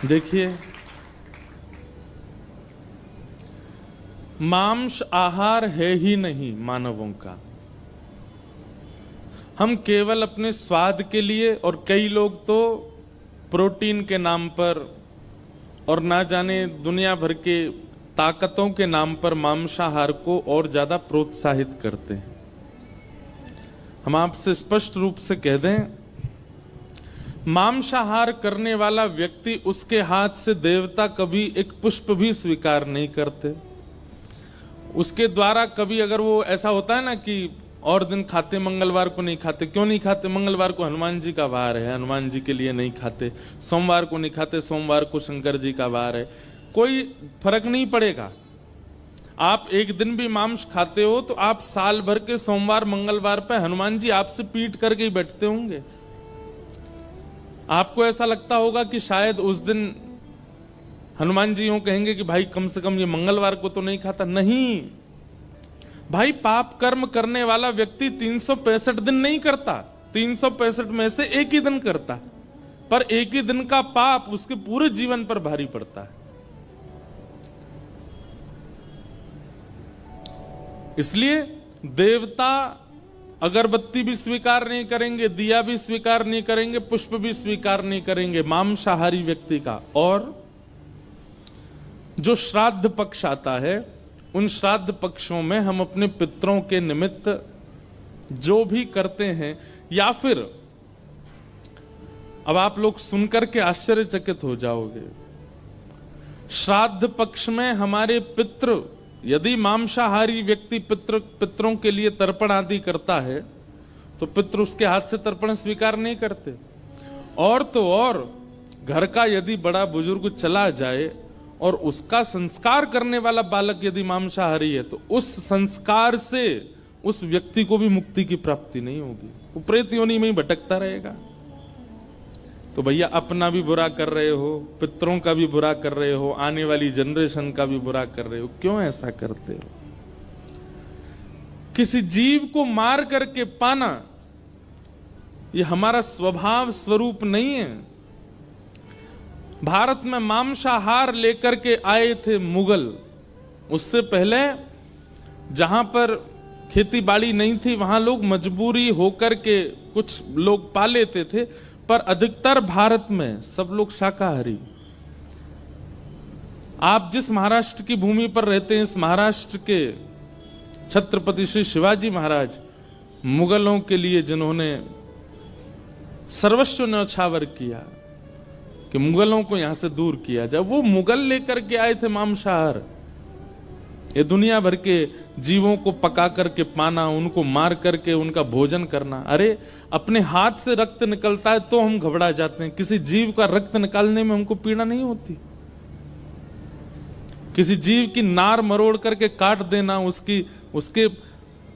देखिए, मांस आहार है ही नहीं मानवों का। हम केवल अपने स्वाद के लिए, और कई लोग तो प्रोटीन के नाम पर और ना जाने दुनिया भर के ताकतों के नाम पर मांसाहार को और ज्यादा प्रोत्साहित करते हैं। हम आपसे स्पष्ट रूप से कह दें, मांसाहार करने वाला व्यक्ति, उसके हाथ से देवता कभी एक पुष्प भी स्वीकार नहीं करते। उसके द्वारा कभी, अगर वो ऐसा होता है ना कि और दिन खाते, मंगलवार को नहीं खाते, क्यों नहीं खाते? मंगलवार को हनुमान जी का वार है, हनुमान जी के लिए नहीं खाते। सोमवार को नहीं खाते, सोमवार को शंकर जी का वार है। कोई फर्क नहीं पड़ेगा। आप एक दिन भी मांस खाते हो तो आप साल भर के सोमवार मंगलवार पे हनुमान जी आपसे पीट करके ही बैठते होंगे। आपको ऐसा लगता होगा कि शायद उस दिन हनुमान जी यूं कहेंगे कि भाई कम से कम ये मंगलवार को तो नहीं खाता। नहीं भाई, पाप कर्म करने वाला व्यक्ति 365 दिन नहीं करता, 365 में से एक ही दिन करता, पर एक ही दिन का पाप उसके पूरे जीवन पर भारी पड़ता है। इसलिए देवता अगरबत्ती भी स्वीकार नहीं करेंगे, दिया भी स्वीकार नहीं करेंगे, पुष्प भी स्वीकार नहीं करेंगे मांसाहारी व्यक्ति का। और जो श्राद्ध पक्ष आता है, उन श्राद्ध पक्षों में हम अपने पितरों के निमित्त जो भी करते हैं, या फिर अब आप लोग सुनकर के आश्चर्यचकित हो जाओगे, श्राद्ध पक्ष में हमारे पितृ, यदि मांसाहारी व्यक्ति पितरों के लिए तर्पण आदि करता है तो पितृ उसके हाथ से तर्पण स्वीकार नहीं करते। और तो और घर का यदि बड़ा बुजुर्ग चला जाए और उसका संस्कार करने वाला बालक यदि मांसाहारी है तो उस संस्कार से उस व्यक्ति को भी मुक्ति की प्राप्ति नहीं होगी, वो प्रेत योनि में ही भटकता रहेगा। तो भैया, अपना भी बुरा कर रहे हो, पितरों का भी बुरा कर रहे हो, आने वाली जनरेशन का भी बुरा कर रहे हो। क्यों ऐसा करते हो? किसी जीव को मार करके पाना ये हमारा स्वभाव स्वरूप नहीं है। भारत में मांसाहार लेकर के आए थे मुगल। उससे पहले जहां पर खेती बाड़ी नहीं थी वहां लोग मजबूरी होकर के कुछ लोग पा लेते थे, पर अधिकतर भारत में सब लोग शाकाहारी। आप जिस महाराष्ट्र की भूमि पर रहते हैं, इस महाराष्ट्र के छत्रपति श्री शिवाजी महाराज, मुगलों के लिए जिन्होंने सर्वस्व न्यौछावर किया कि मुगलों को यहां से दूर किया जाए, वो मुगल लेकर के आए थे मांसाहार। ये दुनिया भर के जीवों को पका करके पाना, उनको मार करके उनका भोजन करना। अरे, अपने हाथ से रक्त निकलता है तो हम घबरा जाते हैं, किसी जीव का रक्त निकालने में हमको पीड़ा नहीं होती। किसी जीव की नार मरोड़ करके काट देना, उसके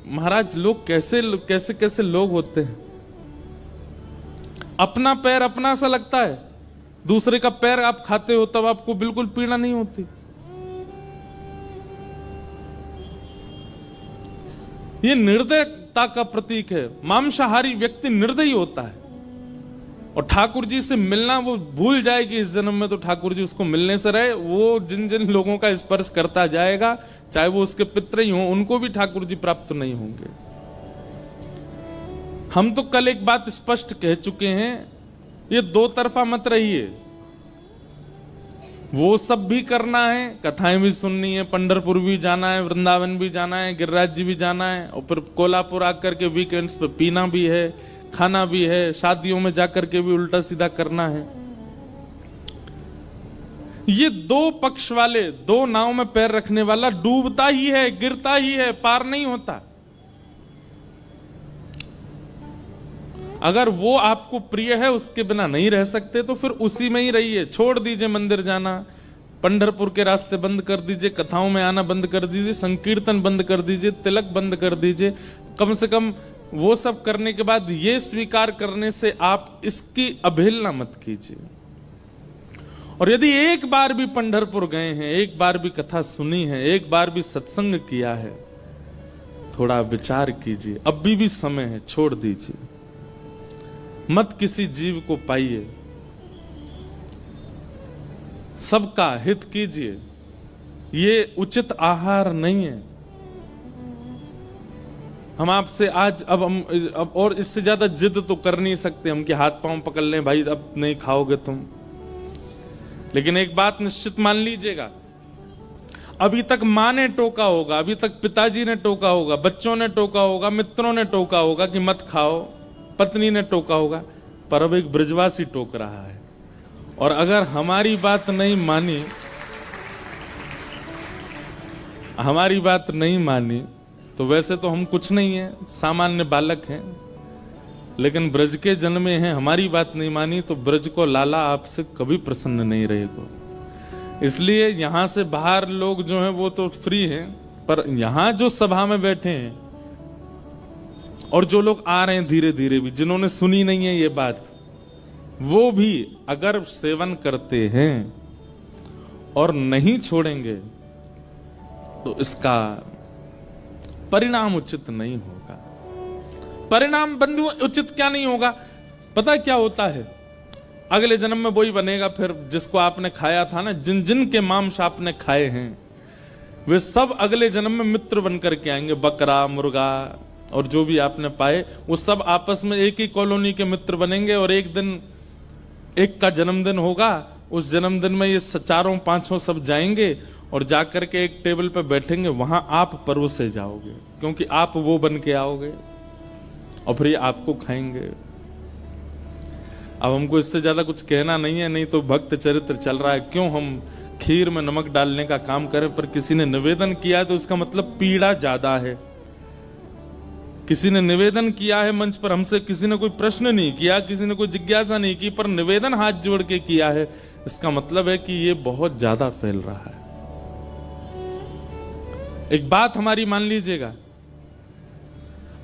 महाराज, लोग कैसे कैसे कैसे लोग होते हैं। अपना पैर अपना सा लगता है, दूसरे का पैर आप खाते हो तब आपको बिल्कुल पीड़ा नहीं होती। ये निर्दयता का प्रतीक है। मांसाहारी व्यक्ति निर्दयी होता है, और ठाकुर जी से मिलना वो भूल जाएगी इस जन्म में, तो ठाकुर जी उसको मिलने से रहे। वो जिन जिन लोगों का स्पर्श करता जाएगा, चाहे वो उसके पितृ ही हों, उनको भी ठाकुर जी प्राप्त नहीं होंगे। हम तो कल एक बात स्पष्ट कह चुके हैं, ये दो तरफा मत रहिए। वो सब भी करना है, कथाएं भी सुननी है, पंढरपुर भी जाना है, वृंदावन भी जाना है, गिरिराज जी भी जाना है, और फिर कोल्हापुर आकर के वीकेंड्स पे पीना भी है, खाना भी है, शादियों में जाकर के भी उल्टा सीधा करना है। ये दो पक्ष वाले, दो नाव में पैर रखने वाला डूबता ही है, गिरता ही है, पार नहीं होता। अगर वो आपको प्रिय है, उसके बिना नहीं रह सकते, तो फिर उसी में ही रहिए। छोड़ दीजिए मंदिर जाना, पंढरपुर के रास्ते बंद कर दीजिए, कथाओं में आना बंद कर दीजिए, संकीर्तन बंद कर दीजिए, तिलक बंद कर दीजिए। कम से कम वो सब करने के बाद ये स्वीकार करने से आप इसकी अवहेलना मत कीजिए। और यदि एक बार भी पंढरपुर गए हैं, एक बार भी कथा सुनी है, एक बार भी सत्संग किया है, थोड़ा विचार कीजिए। अभी भी समय है, छोड़ दीजिए, मत किसी जीव को पाइए। सबका हित कीजिए, ये उचित आहार नहीं है। हम आपसे आज अब और इससे ज्यादा जिद तो कर नहीं सकते हम कि हाथ पांव पकड़ लें, भाई अब नहीं खाओगे तुम। लेकिन एक बात निश्चित मान लीजिएगा, अभी तक मां ने टोका होगा, अभी तक पिताजी ने टोका होगा, बच्चों ने टोका होगा, मित्रों ने टोका होगा कि मत खाओ, पत्नी ने टोका होगा, पर अब एक ब्रजवासी टोक रहा है। और अगर हमारी बात नहीं मानी तो वैसे तो हम कुछ नहीं है, सामान्य बालक हैं, लेकिन ब्रज के जन्मे हैं, हमारी बात नहीं मानी तो ब्रज को लाला आपसे कभी प्रसन्न नहीं रहेगा। इसलिए यहां से बाहर लोग जो हैं वो तो फ्री हैं, पर यहां जो सभा में बैठे हैं और जो लोग आ रहे हैं धीरे धीरे भी, जिन्होंने सुनी नहीं है ये बात, वो भी अगर सेवन करते हैं और नहीं छोड़ेंगे तो इसका परिणाम उचित नहीं होगा। परिणाम बंधु उचित क्या नहीं होगा, पता क्या होता है? अगले जन्म में वही बनेगा फिर जिसको आपने खाया था ना, जिन जिन के मांस आपने खाए हैं वे सब अगले जन्म में मित्र बनकर के आएंगे। बकरा, मुर्गा और जो भी आपने पाए वो सब आपस में एक ही कॉलोनी के मित्र बनेंगे। और एक दिन एक का जन्मदिन होगा, उस जन्मदिन में ये चारों पांचों सब जाएंगे और जाकर के एक टेबल पे बैठेंगे, वहां आप परोसे जाओगे क्योंकि आप वो बन के आओगे और फिर ये आपको खाएंगे। अब हमको इससे ज्यादा कुछ कहना नहीं है, नहीं तो भक्त चरित्र चल रहा है, क्यों हम खीर में नमक डालने का काम करें। पर किसी ने निवेदन किया है तो इसका मतलब पीड़ा ज्यादा है। किसी ने निवेदन किया है मंच पर, हमसे किसी ने कोई प्रश्न नहीं किया, किसी ने कोई जिज्ञासा नहीं की, पर निवेदन हाथ जोड़ के किया है, इसका मतलब है कि ये बहुत ज्यादा फैल रहा है। एक बात हमारी मान लीजिएगा,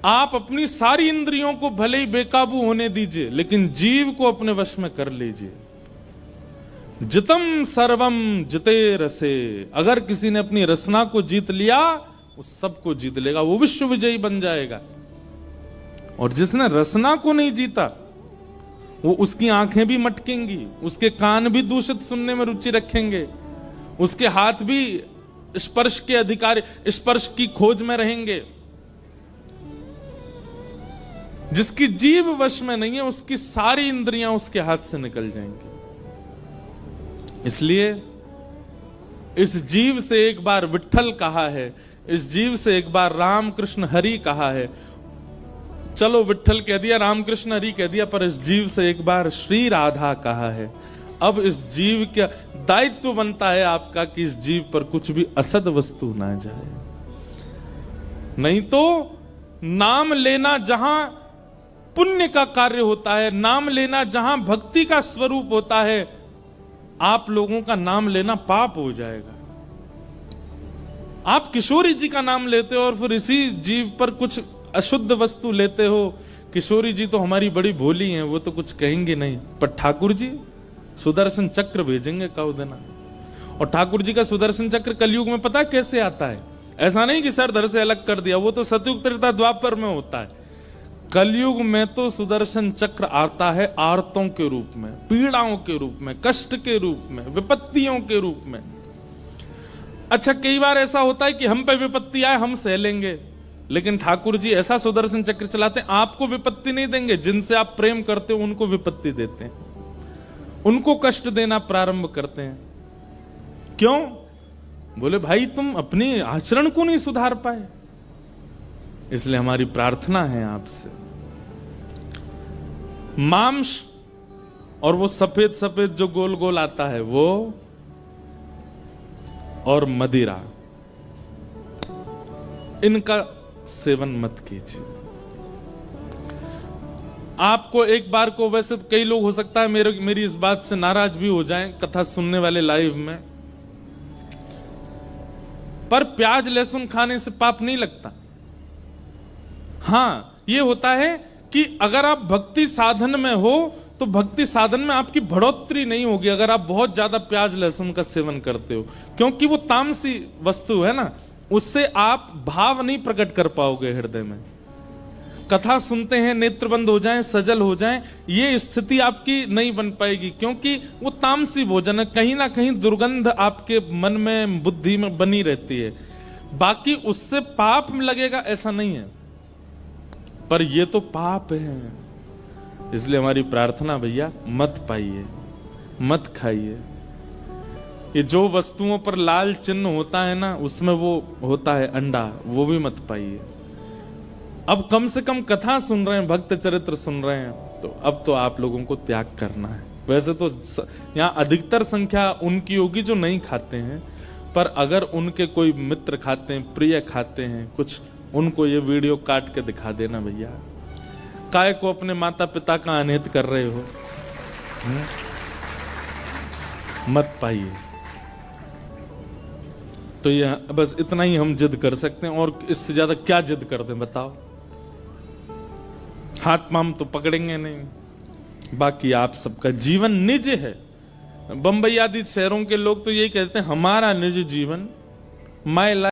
आप अपनी सारी इंद्रियों को भले ही बेकाबू होने दीजिए, लेकिन जीव को अपने वश में कर लीजिए। जितम सर्वम जिते रसे, अगर किसी ने अपनी रसना को जीत लिया वो सबको जीत लेगा, वो विश्व विजयी बन जाएगा। और जिसने रसना को नहीं जीता वो उसकी आंखें भी मटकेंगी, उसके कान भी दूषित सुनने में रुचि रखेंगे, उसके हाथ भी स्पर्श के अधिकारी, स्पर्श की खोज में रहेंगे। जिसकी जीव वश में नहीं है उसकी सारी इंद्रियां उसके हाथ से निकल जाएंगी। इसलिए इस जीव से एक बार विट्ठल कहा है, इस जीव से एक बार राम कृष्ण हरि कहा है। चलो विट्ठल कह दिया, रामकृष्ण हरि कह दिया, पर इस जीव से एक बार श्री राधा कहा है। अब इस जीव का दायित्व बनता है आपका कि इस जीव पर कुछ भी असद वस्तु ना जाए। नहीं तो नाम लेना जहां पुण्य का कार्य होता है, नाम लेना जहां भक्ति का स्वरूप होता है, आप लोगों का नाम लेना पाप हो जाएगा। आप किशोरी जी का नाम लेते हो और फिर इसी जीव पर कुछ अशुद्ध वस्तु लेते हो। किशोरी जी तो हमारी बड़ी भोली हैं, वो तो कुछ कहेंगे नहीं, पर ठाकुर जी सुदर्शन चक्र भेजेंगे कौ देना। और ठाकुर जी का सुदर्शन चक्र कलयुग में पता कैसे आता है? ऐसा नहीं कि सर धर से अलग कर दिया, वो तो सतयुग त्रेता द्वापर में होता है। कलयुग में तो सुदर्शन चक्र आता है आर्तों के रूप में, पीड़ाओं के रूप में, कष्ट के रूप में, विपत्तियों के रूप में। अच्छा, कई बार ऐसा होता है कि हम पे विपत्ति आए हम सह लेंगे, लेकिन ठाकुर जी ऐसा सुदर्शन चक्र चलाते हैं, आपको विपत्ति नहीं देंगे, जिनसे आप प्रेम करते हो उनको विपत्ति देते हैं, उनको कष्ट देना प्रारंभ करते हैं। क्यों? बोले भाई तुम अपने आचरण को नहीं सुधार पाए। इसलिए हमारी प्रार्थना है आपसे, मांस और वो सफेद सफेद जो गोल गोल आता है वो, और मदिरा, इनका सेवन मत कीजिए। आपको एक बार को, वैसे तो कई लोग हो सकता है मेरी इस बात से नाराज भी हो जाएं, कथा सुनने वाले लाइव में, पर प्याज लहसुन खाने से पाप नहीं लगता। हां, ये होता है कि अगर आप भक्ति साधन में हो तो भक्ति साधन में आपकी बढ़ोतरी नहीं होगी अगर आप बहुत ज्यादा प्याज लहसुन का सेवन करते हो, क्योंकि वो तामसी वस्तु है ना, उससे आप भाव नहीं प्रकट कर पाओगे हृदय में। कथा सुनते हैं नेत्र बंद हो जाएं, सजल हो जाएं, ये स्थिति आपकी नहीं बन पाएगी, क्योंकि वो तामसी भोजन है। कहीं ना कहीं दुर्गंध आपके मन में, बुद्धि में बनी रहती है। बाकी उससे पाप लगेगा ऐसा नहीं है, पर ये तो पाप है। इसलिए हमारी प्रार्थना भैया, मत पाइए, मत खाइए। ये जो वस्तुओं पर लाल चिन्ह होता है ना, उसमें वो होता है अंडा, वो भी मत पाइए। अब कम से कम कथा सुन रहे हैं, भक्त चरित्र सुन रहे हैं, तो अब तो आप लोगों को त्याग करना है। वैसे तो यहाँ अधिकतर संख्या उनकी होगी जो नहीं खाते हैं, पर अगर उनके कोई मित्र खाते हैं, प्रिय खाते हैं कुछ, उनको ये वीडियो काट के दिखा देना भैया। काय को अपने माता पिता का अनहित कर रहे हो, मत पाइए। तो ये बस इतना ही हम जिद कर सकते हैं, और इससे ज्यादा क्या जिद कर दें बताओ। हाथ पांव तो पकड़ेंगे नहीं। बाकी आप सबका जीवन निज है। बंबई आदि शहरों के लोग तो यही कहते हैं, हमारा निज जीवन, माय लाइफ।